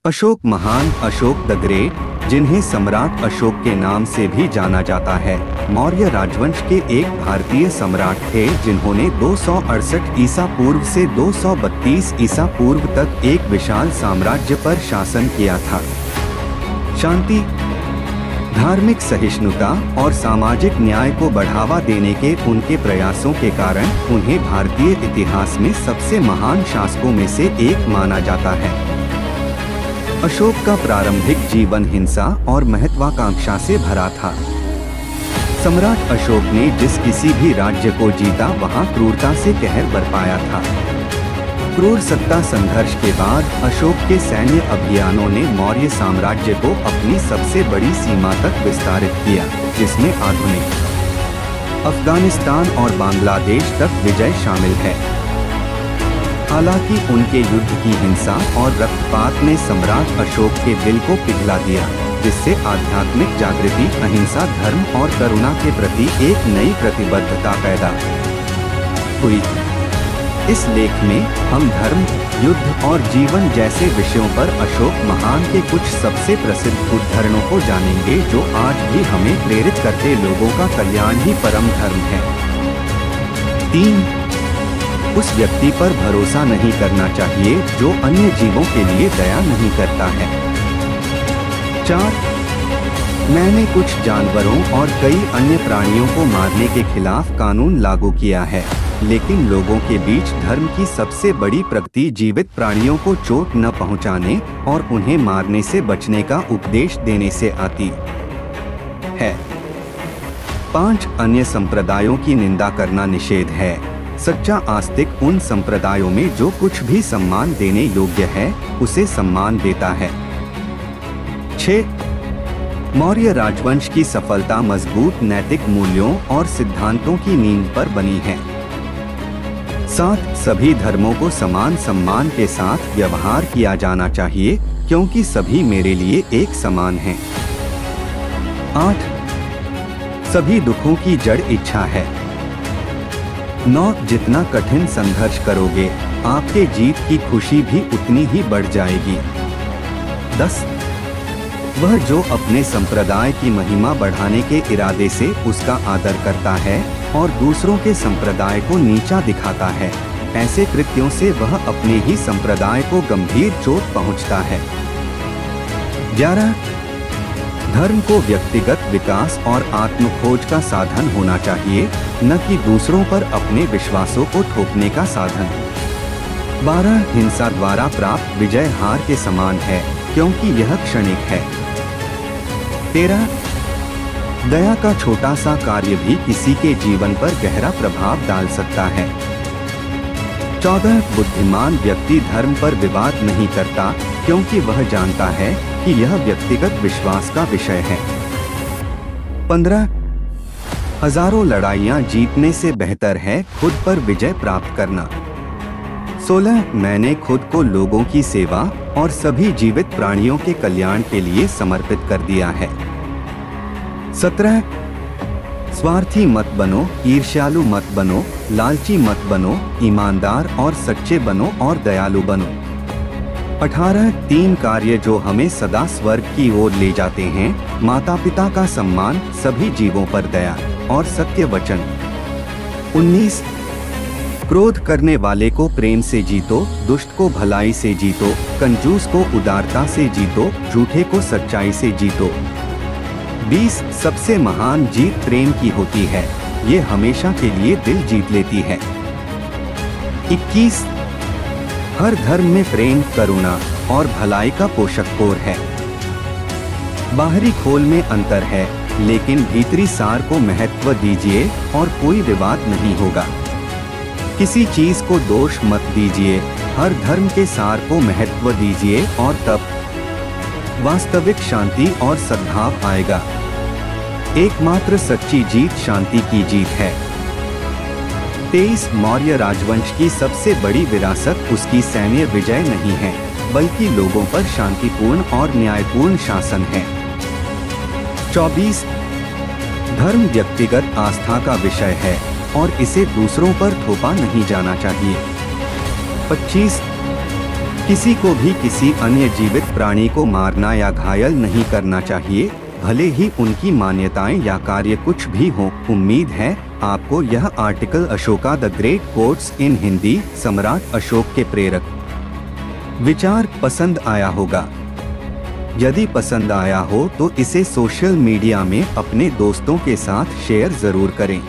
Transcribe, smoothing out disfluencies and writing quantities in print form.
अशोक महान, Ashok the great, जिन्हें सम्राट अशोक के नाम से भी जाना जाता है, मौर्य राजवंश के एक भारतीय सम्राट थे जिन्होंने 268 ईसा पूर्व से 232 ईसा पूर्व तक एक विशाल साम्राज्य पर शासन किया था। शांति, धार्मिक सहिष्णुता और सामाजिक न्याय को बढ़ावा देने के उनके प्रयासों के कारण उन्हें भारतीय इतिहास में सबसे महान शासकों में से एक माना जाता है। अशोक का प्रारंभिक जीवन हिंसा और महत्वाकांक्षा से भरा था। सम्राट अशोक ने जिस किसी भी राज्य को जीता वहां क्रूरता से कहर बरपाया था। क्रूर सत्ता संघर्ष के बाद अशोक के सैन्य अभियानों ने मौर्य साम्राज्य को अपनी सबसे बड़ी सीमा तक विस्तारित किया, जिसमें आधुनिक अफगानिस्तान और बांग्लादेश तक विजय शामिल है। हालांकि उनके युद्ध की हिंसा और रक्तपात ने सम्राट अशोक के दिल को पिघला दिया, जिससे आध्यात्मिक जागृति, अहिंसा, धर्म और करुणा के प्रति एक नई प्रतिबद्धता पैदा हुई। इस लेख में हम धर्म, युद्ध और जीवन जैसे विषयों पर अशोक महान के कुछ सबसे प्रसिद्ध उद्धरणों को जानेंगे, जो आज भी हमें प्रेरित करते लोगों का कल्याण ही परम धर्म है। 3. उस व्यक्ति पर भरोसा नहीं करना चाहिए जो अन्य जीवों के लिए दया नहीं करता है। 4. मैंने कुछ जानवरों और कई अन्य प्राणियों को मारने के खिलाफ कानून लागू किया है, लेकिन लोगों के बीच धर्म की सबसे बड़ी प्रगति जीवित प्राणियों को चोट न पहुंचाने और उन्हें मारने से बचने का उपदेश देने से आती है। 5. अन्य संप्रदायों की निंदा करना निषेध है। सच्चा आस्तिक उन संप्रदायों में जो कुछ भी सम्मान देने योग्य है उसे सम्मान देता है। 6. मौर्य राजवंश की सफलता मजबूत नैतिक मूल्यों और सिद्धांतों की नींव पर बनी है। 7. सभी धर्मों को समान सम्मान के साथ व्यवहार किया जाना चाहिए, क्योंकि सभी मेरे लिए एक समान हैं। 8. सभी दुखों की जड़ इच्छा है। 9. जितना कठिन संघर्ष करोगे, आपके जीत की खुशी भी उतनी ही बढ़ जाएगी। 10. वह जो अपने संप्रदाय की महिमा बढ़ाने के इरादे से उसका आदर करता है और दूसरों के संप्रदाय को नीचा दिखाता है, ऐसे कृत्यों से वह अपने ही संप्रदाय को गंभीर चोट पहुंचता है। 11. धर्म को व्यक्तिगत विकास और आत्मखोज का साधन होना चाहिए, न कि दूसरों पर अपने विश्वासों को थोपने का साधन। 12. हिंसा द्वारा प्राप्त विजय हार के समान है, क्योंकि यह क्षणिक है। 13. दया का छोटा सा कार्य भी किसी के जीवन पर गहरा प्रभाव डाल सकता है। 14. बुद्धिमान व्यक्ति धर्म पर विवाद नहीं करता, क्योंकि वह जानता है कि यह व्यक्तिगत विश्वास का विषय है। 15. हजारों लड़ाइयां जीतने से बेहतर है खुद पर विजय प्राप्त करना। 16. मैंने खुद को लोगों की सेवा और सभी जीवित प्राणियों के कल्याण के लिए समर्पित कर दिया है। 17. स्वार्थी मत बनो, ईर्ष्यालु मत बनो, लालची मत बनो, ईमानदार और सच्चे बनो और दयालु बनो। 18. 3 कार्य जो हमें सदा स्वर्ग की ओर ले जाते हैं: माता पिता का सम्मान, सभी जीवों पर दया और सत्य वचन। 19. क्रोध करने वाले को प्रेम से जीतो, दुष्ट को भलाई से जीतो, कंजूस को उदारता से जीतो, झूठे को सच्चाई से जीतो। 20. सबसे महान जीत प्रेम की होती है, ये हमेशा के लिए दिल जीत लेती है। 21. हर धर्म में प्रेम, करुणा और भलाई का पोषक कोर है। बाहरी खोल में अंतर है, लेकिन भीतरी सार को महत्व दीजिए और कोई विवाद नहीं होगा। किसी चीज को दोष मत दीजिए, हर धर्म के सार को महत्व दीजिए और तब वास्तविक शांति और सद्भाव आएगा। एकमात्र सच्ची जीत शांति की जीत है। 23. मौर्य राजवंश की सबसे बड़ी विरासत उसकी सैन्य विजय नहीं है, बल्कि लोगों पर शांतिपूर्ण और न्यायपूर्ण शासन है। 24. धर्म व्यक्तिगत आस्था का विषय है और इसे दूसरों पर थोपा नहीं जाना चाहिए। 25. किसी को भी किसी अन्य जीवित प्राणी को मारना या घायल नहीं करना चाहिए, भले ही उनकी मान्यताएं या कार्य कुछ भी हो। उम्मीद है आपको यह article Ashoka the great quotes in Hindi सम्राट अशोक के प्रेरक विचार पसंद आया होगा। यदि पसंद आया हो तो इसे सोशल मीडिया में अपने दोस्तों के साथ शेयर जरूर करें।